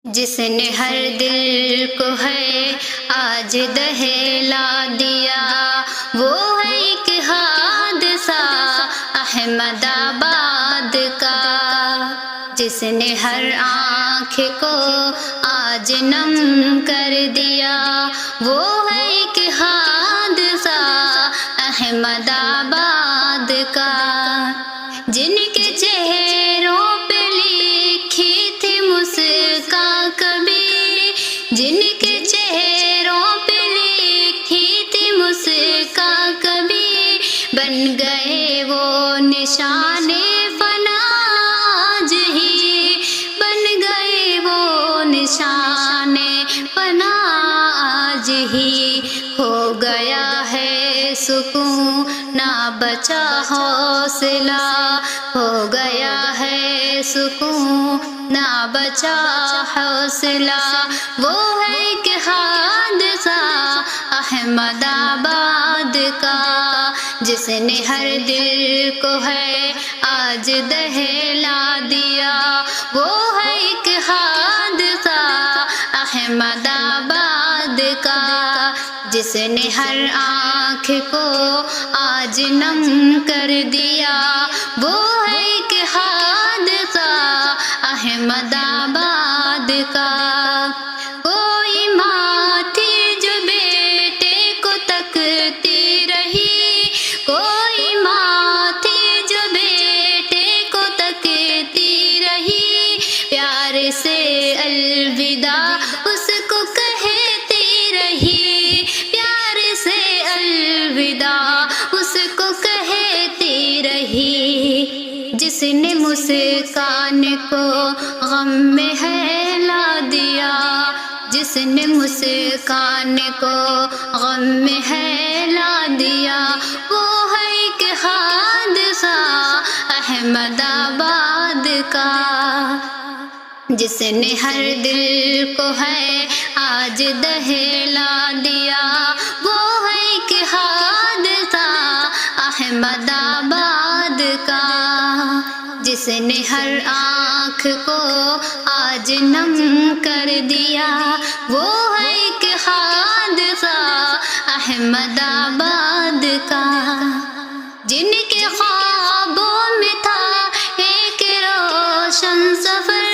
جس نے ہر دل کو ہے آج دہلا دیا، وہ ہے ایک حادثہ احمد آباد کا۔ جس نے ہر آنکھ کو آج نم کر دیا، وہ ہے ایک حادثہ احمد آباد کا۔ جن کے چہروں پہ لکھی تھی مسکان کبھی، جن کے چہروں پہ لکھی تھی مسکان کبھی، بن گئے وہ نشان فنا آج ہی، بن گئے وہ نشان فنا آج ہی۔ ہو گیا ہے سکون نہ بچا حوصلہ، ہو گیا ہے سکون نہ بچا حوصلہ، وہ ہے ایک حادثہ احمد آباد کا۔ جس نے ہر دل کو ہے آج دہلا دیا، وہ ہے ایک حادثہ احمد آباد کا۔ جس نے ہر آنکھ کو آج نم کر دیا، وہ ہے ایک حادثہ احمد آباد کا۔ کوئی ماں تھی جو بیٹے کو تکتی رہی، کوئی ماں تھی جو بیٹے کو تکتی رہی، پیار سے الوداع اس کو کہتی رہی، پیار سے الوداع اس کو کہتی رہی۔ جس نے مسکان کو غم میں ہلا دیا، جس نے مسکان کو غم میں ہلا دیا، وہ ہے ایک حادثہ احمد آباد کا۔ جس نے ہر دل کو ہے آج دہلا دیا، وہ ہے ایک حادثہ احمد آباد کا۔ جس نے ہر آنکھ کو آج نم کر دیا، وہ ہے ایک حادثہ احمد آباد کا۔ جن کے خوابوں میں تھا ایک روشن سفر،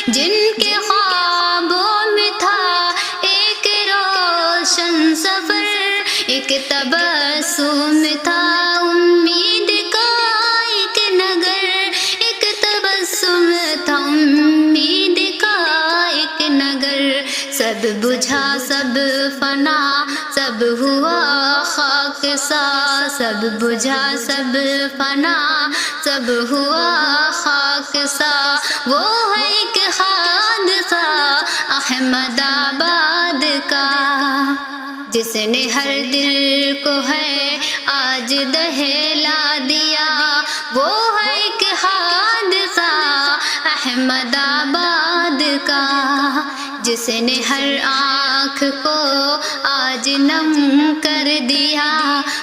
جن کے خوابوں میں تھا ایک روشن سفر، ایک تبسم تھا امید کا ایک نگر، ایک تبسم تھا امید کا ایک نگر۔ سب بجھا سب فنا، سب ہوا خاک سا، سب بجھا سب فنا، سب ہوا خاک سا، وہ ہے ایک حادثہ احمد آباد کا۔ جس نے ہر دل کو ہے آج دہلا دیا، وہ ہے ایک حادثہ احمد آباد کا۔ جس نے ہر آنکھ کو آج نم کر دیا،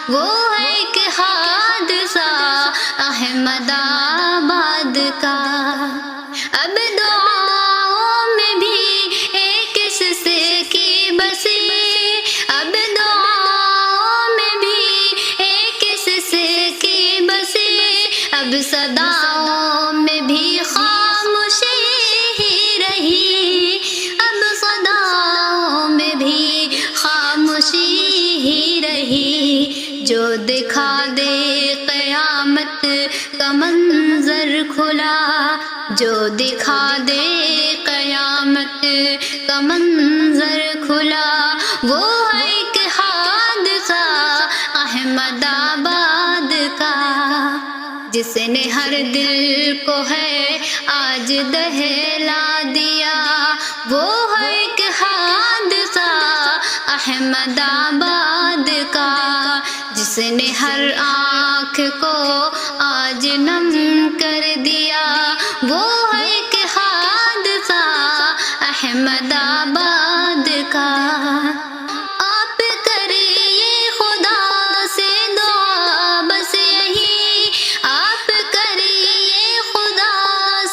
وہ ہے ایک حادثہ احمد آباد کا۔ اب دعاؤں میں بھی ایک سے کی بسی، اب دعاؤں میں بھی ایک سے کی بسی، اب صداؤں میں بھی خاموشی ہی رہی، اب صداؤں میں بھی خاموشی ہی رہی۔ جو دکھا دے قیامت کا منظر کھلا، جو دکھا دے قیامت کا منظر کھلا، وہ ہے ایک حادثہ احمد آباد کا۔ جس نے ہر دل کو ہے آج دہلا دیا، وہ ہے ایک حادثہ احمد آباد کا۔ جس نے ہر آنکھ کو آج نم کر دیا، وہ ہے ایک حادثہ احمد آباد کا۔ آپ کریے خدا سے دعا بس یہی، آپ کریے خدا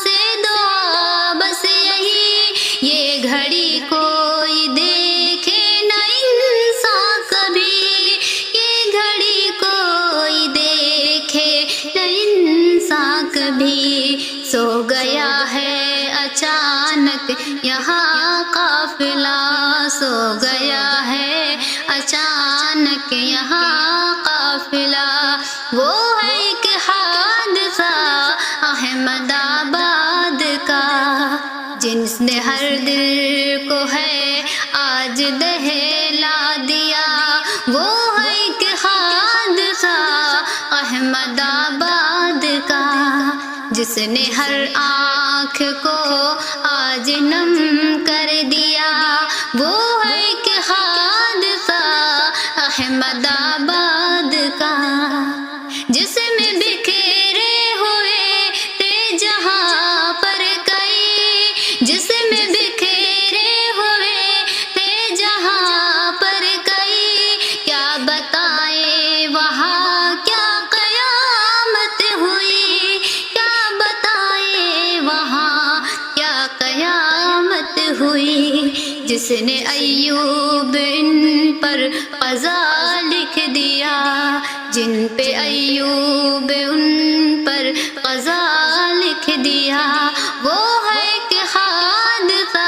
سے دعا بس یہی، گھڑی کوئی دیکھے نہ انسان کبھی، یہ گھڑی کوئی دیکھے نہ انسان کبھی، سو گیا ہے اچانک یہاں قافلہ، سو گیا ہے اچانک یہاں قافلہ، وہ ہے ایک حادثہ احمد آباد کا، جس نے ہر دل کو ہے آج دہلا دیا، وہ ہے ایک حادثہ احمد آباد کا، جس نے ہر آنکھ کو آج نم کر دیا، وہ ہے ایک حادثہ احمد آباد کا، جس میں بکھیرے ہوئے تھے جہاں پر کئی، جس میں بکھیرے ہوئے تھے جہاں پر کئی، کیا بتائیں وہاں کیا قیامت ہوئی، کیا بتائیں وہاں کیا قیامت ہوئی، جس نے ایوب ان پر قضا لکھ دیا، جن پہ ایوب ان پر قضا لکھ دیا، وہ ہے ایک حادثہ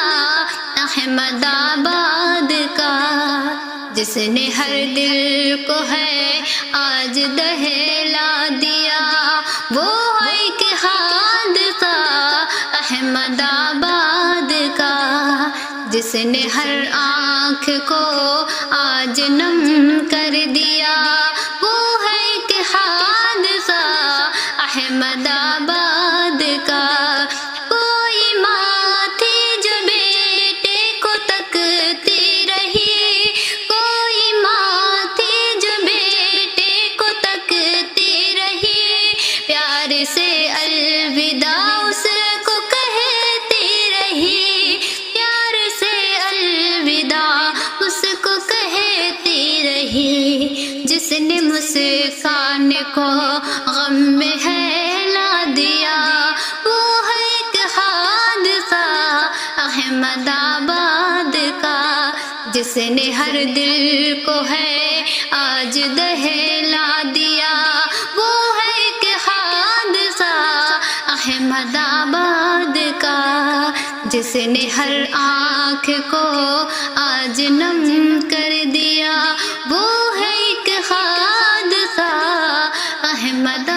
احمد آباد کا، جس نے ہر دل کو ہے آج دہلا دیا، وہ ہے ایک حادثہ احمد آباد کا، جس نے ہر آنکھ کو آج نم کر دیا، وہ ہے ایک حادثہ احمد آباد کا، کوئی ماں تھی جو بیٹے کو تکتی رہی، کوئی ماں تھی جو بیٹے کو تکتی رہی، پیار سے الوداع اس کو کہتی رہی، پیار سے الوداع اس کو کہتی رہی، جس نے مسکان کو غم میں ہلا دیا، وہ ہے ایک حادثہ احمد آباد کا، جس نے ہر دل کو ہے آج دہلا دیا، وہ ہے ایک حادثہ احمد آباد کا، جس نے ہر آنکھ کو آج نم کر دیا، وہ ہے ایک حادثہ احمد